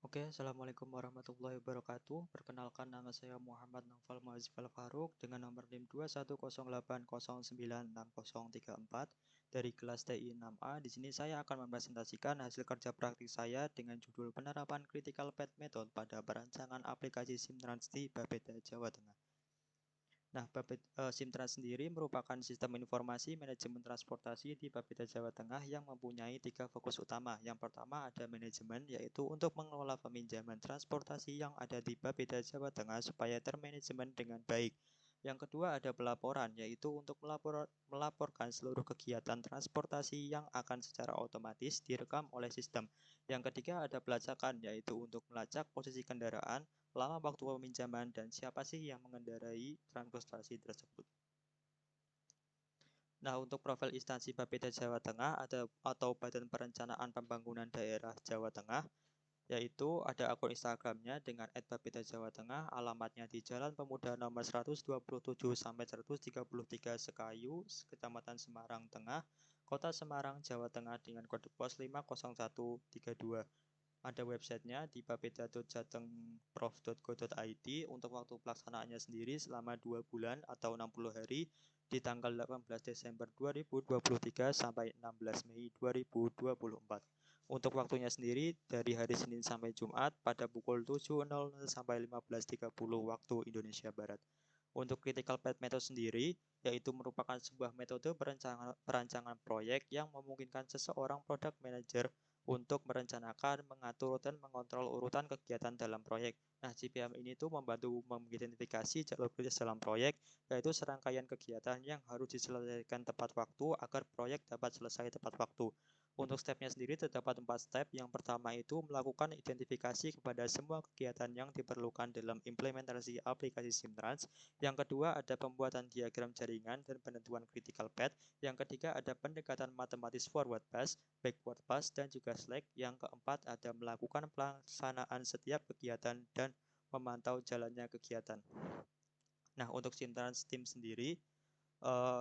Oke, Assalamualaikum warahmatullahi wabarakatuh. Perkenalkan nama saya Muhammad Naufal Muazzif Al-Faruq dengan nomor NIM 21080903634 dari kelas TI 6A. Di sini saya akan mempresentasikan hasil kerja praktik saya dengan judul penerapan Critical Path Method pada perancangan aplikasi SIMTrans di Bapeda, Jawa Tengah. Nah, SIMTrans sendiri merupakan sistem informasi manajemen transportasi di Bapeda, Jawa Tengah yang mempunyai 3 fokus utama. Yang pertama ada manajemen, yaitu untuk mengelola peminjaman transportasi yang ada di Bapeda, Jawa Tengah supaya termanajemen dengan baik. Yang kedua ada pelaporan, yaitu untuk melaporkan seluruh kegiatan transportasi yang akan secara otomatis direkam oleh sistem. Yang ketiga ada pelacakan, yaitu untuk melacak posisi kendaraan, lama waktu peminjaman, dan siapa sih yang mengendarai transportasi tersebut. Nah, untuk profil instansi Bapeda Jawa Tengah atau Badan Perencanaan Pembangunan Daerah Jawa Tengah, yaitu ada akun Instagramnya dengan @bapeda_jawa_tengah, alamatnya di Jalan Pemuda nomor 127 sampai 133 Sekayu, Kecamatan Semarang Tengah, Kota Semarang, Jawa Tengah dengan kode pos 50132. Ada websitenya di bapeda.jatengprof.go.id. Untuk waktu pelaksanaannya sendiri selama 2 bulan atau 60 hari di tanggal 18 Desember 2023 sampai 16 Mei 2024. Untuk waktunya sendiri dari hari Senin sampai Jumat pada pukul 7.00 sampai 15.30 waktu Indonesia Barat. Untuk critical path method sendiri, yaitu merupakan sebuah metode perancangan proyek yang memungkinkan seseorang product manager untuk merencanakan, mengatur, dan mengontrol urutan kegiatan dalam proyek. Nah, GPM ini tuh membantu mengidentifikasi jalur prioritas dalam proyek, yaitu serangkaian kegiatan yang harus diselesaikan tepat waktu agar proyek dapat selesai tepat waktu. Untuk stepnya sendiri terdapat 4 step. Yang pertama itu melakukan identifikasi kepada semua kegiatan yang diperlukan dalam implementasi aplikasi SIMTrans. Yang kedua ada pembuatan diagram jaringan dan penentuan critical path. Yang ketiga ada pendekatan matematis forward pass, backward pass, dan juga slack. Yang keempat ada melakukan pelaksanaan setiap kegiatan dan memantau jalannya kegiatan. Nah, untuk SIMTrans Team sendiri,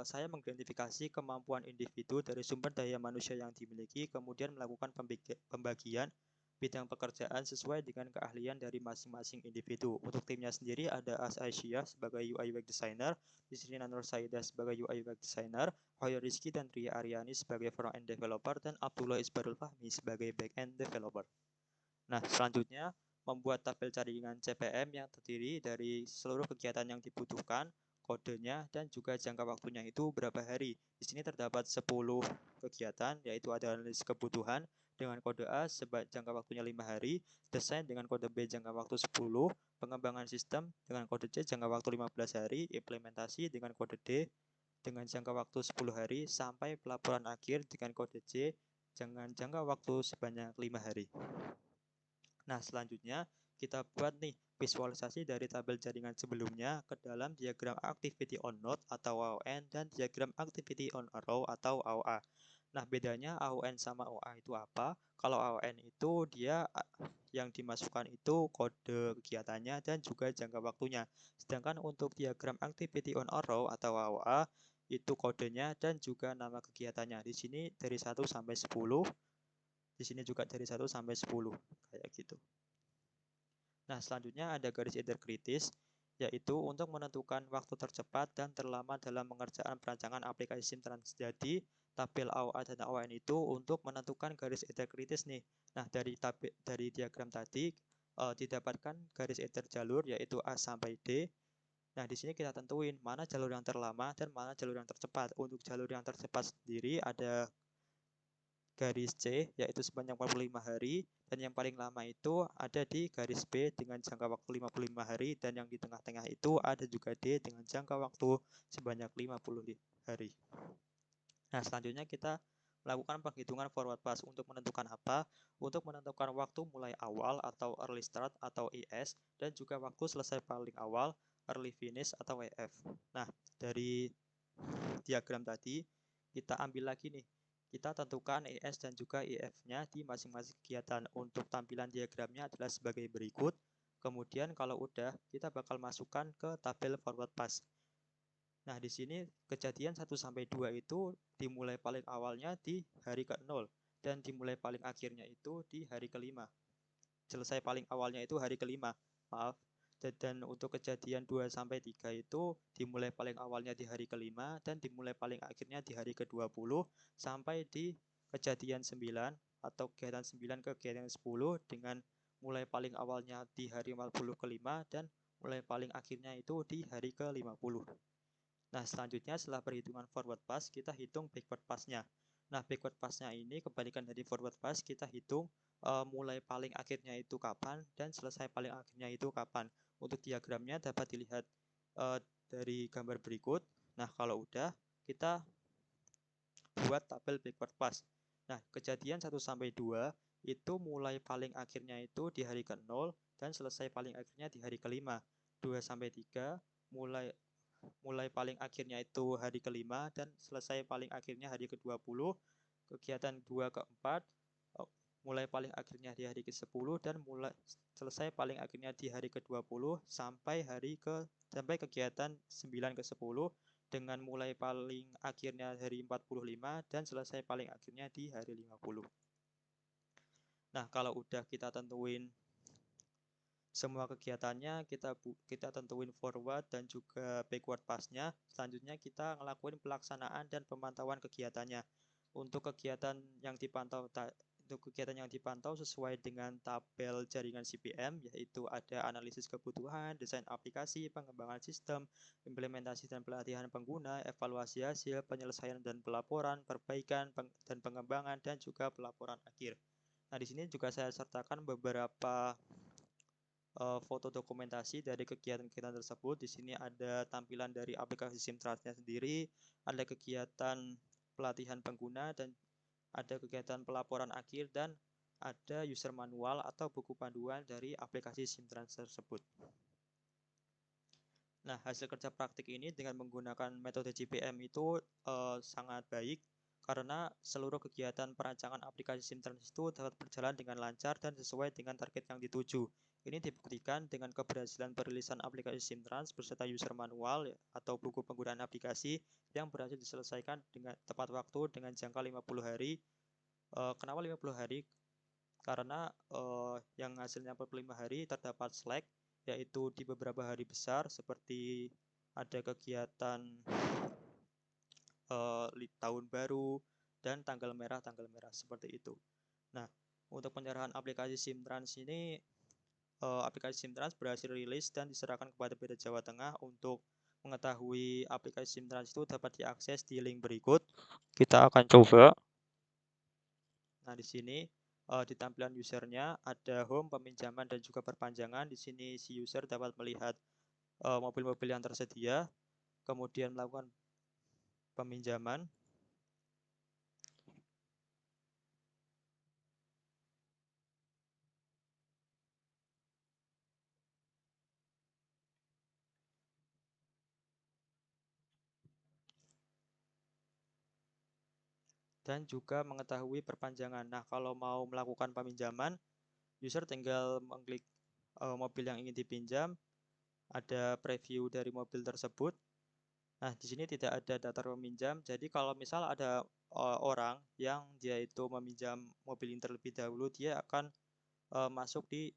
saya mengidentifikasi kemampuan individu dari sumber daya manusia yang dimiliki, kemudian melakukan pembagian bidang pekerjaan sesuai dengan keahlian dari masing-masing individu. Untuk timnya sendiri ada As Aisyah sebagai UI UX Designer, di sini Nur Saidah sebagai UI UX Designer, Hoyo Rizky dan Ria Aryani sebagai front-end developer, dan Abdullah Isbarul Fahmi sebagai back-end developer. Nah, selanjutnya membuat tabel jaringan CPM yang terdiri dari seluruh kegiatan yang dibutuhkan, kodenya, dan juga jangka waktunya itu berapa hari. Di sini terdapat 10 kegiatan, yaitu ada analisis kebutuhan dengan kode A jangka waktunya 5 hari, desain dengan kode B jangka waktu 10, pengembangan sistem dengan kode C jangka waktu 15 hari, implementasi dengan kode D dengan jangka waktu 10 hari, sampai pelaporan akhir dengan kode C dengan jangka waktu sebanyak 5 hari. Nah, selanjutnya kita buat nih visualisasi dari tabel jaringan sebelumnya ke dalam diagram activity on node atau AON dan diagram activity on arrow atau AOA. Nah, bedanya AON sama AOA itu apa? Kalau AON itu dia yang dimasukkan itu kode kegiatannya dan juga jangka waktunya. Sedangkan untuk diagram activity on arrow atau AOA itu kodenya dan juga nama kegiatannya. Di sini dari 1 sampai 10. Di sini juga dari 1 sampai 10 kayak gitu. Nah, selanjutnya ada garis interkritis, yaitu untuk menentukan waktu tercepat dan terlama dalam pengerjaan perancangan aplikasi SIMTrans. Jadi, tabel AOA dan AON itu untuk menentukan garis interkritis nih. Nah, dari diagram tadi didapatkan garis interjalur yaitu A sampai D. Nah, di sini kita tentuin mana jalur yang terlama dan mana jalur yang tercepat. Untuk jalur yang tercepat sendiri ada garis C, yaitu sebanyak 45 hari, dan yang paling lama itu ada di garis B dengan jangka waktu 55 hari, dan yang di tengah-tengah itu ada juga D dengan jangka waktu sebanyak 50 hari. Nah, selanjutnya kita melakukan penghitungan forward pass untuk menentukan apa? Untuk menentukan waktu mulai awal atau early start atau ES, dan juga waktu selesai paling awal, early finish atau EF. Nah, dari diagram tadi kita ambil lagi nih, kita tentukan ES dan juga EF-nya di masing-masing kegiatan. Untuk tampilan diagramnya adalah sebagai berikut. Kemudian kalau udah, kita bakal masukkan ke tabel forward pass. Nah, di sini kejadian 1 sampai 2 itu dimulai paling awalnya di hari ke-0 dan dimulai paling akhirnya itu di hari ke-5. selesai paling awalnya itu hari kelima, maaf. Dan untuk kejadian 2 sampai 3 itu dimulai paling awalnya di hari kelima dan dimulai paling akhirnya di hari ke-20 sampai di kejadian 9 atau kegiatan 9 ke kegiatan 10 dengan mulai paling awalnya di hari 40 kelima dan mulai paling akhirnya itu di hari ke-50. Nah, selanjutnya setelah perhitungan forward pass, kita hitung backward pass-nya. Nah, backward pass-nya ini kebalikan dari forward pass, kita hitung mulai paling akhirnya itu kapan dan selesai paling akhirnya itu kapan. Untuk diagramnya dapat dilihat dari gambar berikut. Nah, kalau udah, kita buat tabel backward pass. Nah, kejadian 1 sampai 2 itu mulai paling akhirnya itu di hari ke-0 dan selesai paling akhirnya di hari ke-5. 2 sampai 3 mulai paling akhirnya itu hari ke-5 dan selesai paling akhirnya hari ke-20. Kegiatan 2 ke 4 mulai paling akhirnya di hari ke-10 dan mulai selesai paling akhirnya di hari ke-20 sampai kegiatan 9 ke 10 dengan mulai paling akhirnya hari 45 dan selesai paling akhirnya di hari 50. Nah, kalau udah kita tentuin semua kegiatannya, kita tentuin forward dan juga backward pass-nya. Selanjutnya kita ngelakuin pelaksanaan dan pemantauan kegiatannya. Untuk kegiatan yang dipantau sesuai dengan tabel jaringan CPM, yaitu ada analisis kebutuhan, desain aplikasi, pengembangan sistem, implementasi dan pelatihan pengguna, evaluasi hasil, penyelesaian dan pelaporan, perbaikan dan pengembangan, dan juga pelaporan akhir. Nah, di sini juga saya sertakan beberapa foto dokumentasi dari kegiatan-kegiatan tersebut. Di sini ada tampilan dari aplikasi SIMTrans-nya sendiri, ada kegiatan pelatihan pengguna, dan ada kegiatan pelaporan akhir, dan ada user manual atau buku panduan dari aplikasi SIMTrans tersebut. Nah, hasil kerja praktik ini dengan menggunakan metode GPM itu sangat baik karena seluruh kegiatan perancangan aplikasi SIMTrans itu dapat berjalan dengan lancar dan sesuai dengan target yang dituju. Ini dibuktikan dengan keberhasilan perilisan aplikasi SIMTrans beserta user manual atau buku penggunaan aplikasi yang berhasil diselesaikan dengan tepat waktu dengan jangka 50 hari. Kenapa 50 hari? Karena yang hasilnya 45 hari terdapat slack, yaitu di beberapa hari besar seperti ada kegiatan tahun baru dan tanggal merah seperti itu. Nah, untuk penyerahan aplikasi SIMTrans ini, aplikasi SIMTrans berhasil rilis dan diserahkan kepada Beda Jawa Tengah. Untuk mengetahui aplikasi SIMTrans itu dapat diakses di link berikut. Kita akan coba. Nah, di sini di tampilan usernya ada home, peminjaman, dan juga perpanjangan. Di sini si user dapat melihat mobil-mobil yang tersedia, kemudian melakukan peminjaman. Dan juga mengetahui perpanjangan. Nah, kalau mau melakukan peminjaman, user tinggal mengklik mobil yang ingin dipinjam, ada preview dari mobil tersebut. Nah, di sini tidak ada daftar peminjam. Jadi kalau misal ada orang yang dia itu meminjam mobil ini terlebih dahulu, dia akan masuk di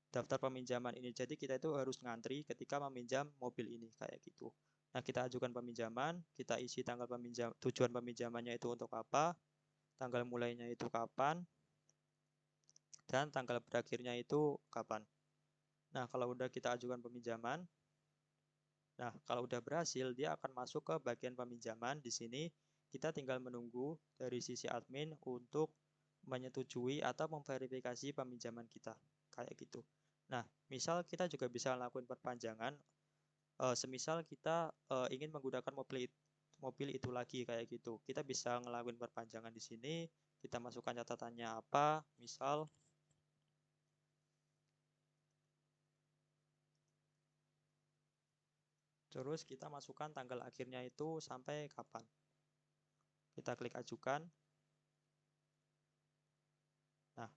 daftar peminjaman ini. Jadi kita itu harus ngantri ketika meminjam mobil ini kayak gitu. Nah, kita ajukan peminjaman, kita isi tanggal tujuan peminjamannya itu untuk apa, tanggal mulainya itu kapan, dan tanggal berakhirnya itu kapan. Nah, kalau udah kita ajukan peminjaman, nah kalau udah berhasil, dia akan masuk ke bagian peminjaman. Di sini kita tinggal menunggu dari sisi admin untuk menyetujui atau memverifikasi peminjaman kita kayak gitu. Nah, misal kita juga bisa melakukan perpanjangan. Semisal kita ingin menggunakan mobil itu lagi kayak gitu, kita bisa ngelakuin perpanjangan di sini. Kita masukkan catatannya apa, misal terus kita masukkan tanggal akhirnya itu sampai kapan. Kita klik ajukan. Nah,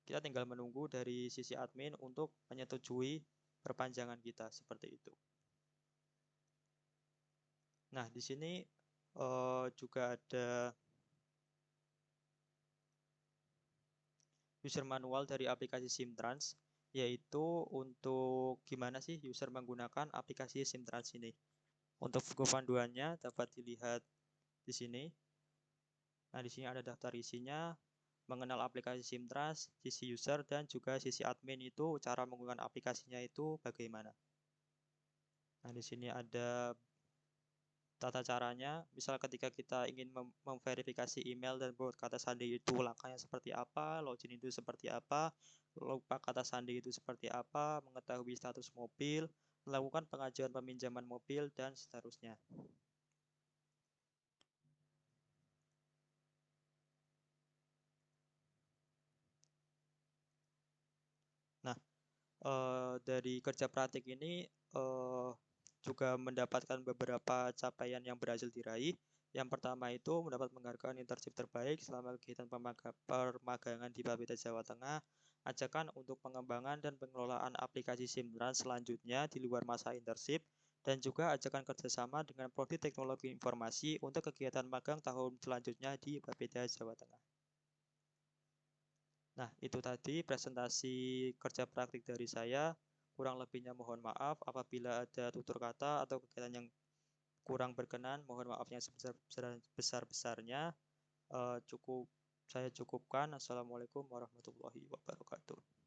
kita tinggal menunggu dari sisi admin untuk menyetujui perpanjangan kita seperti itu. Nah, di sini juga ada user manual dari aplikasi SIMtrans, yaitu untuk gimana sih user menggunakan aplikasi SIMtrans ini. Untuk buku panduannya dapat dilihat di sini. Nah, di sini ada daftar isinya, mengenal aplikasi SIMtrans, sisi user, dan juga sisi admin itu cara menggunakan aplikasinya itu bagaimana. Nah, di sini ada tata caranya. Misal ketika kita ingin memverifikasi email dan buat kata sandi itu langkahnya seperti apa, login itu seperti apa, lupa kata sandi itu seperti apa, mengetahui status mobil, melakukan pengajuan peminjaman mobil, dan seterusnya. Nah, dari kerja praktik ini juga mendapatkan beberapa capaian yang berhasil diraih. Yang pertama itu mendapat penghargaan internship terbaik selama kegiatan permagangan di Bapeda Jawa Tengah, ajakan untuk pengembangan dan pengelolaan aplikasi SIMtrans selanjutnya di luar masa internship, dan juga ajakan kerjasama dengan Prodi Teknologi Informasi untuk kegiatan magang tahun selanjutnya di Bapeda Jawa Tengah. Nah, itu tadi presentasi kerja praktik dari saya. Kurang lebihnya mohon maaf apabila ada tutur kata atau kegiatan yang kurang berkenan. Mohon maafnya sebesar-besarnya. Cukup saya cukupkan. Assalamualaikum warahmatullahi wabarakatuh.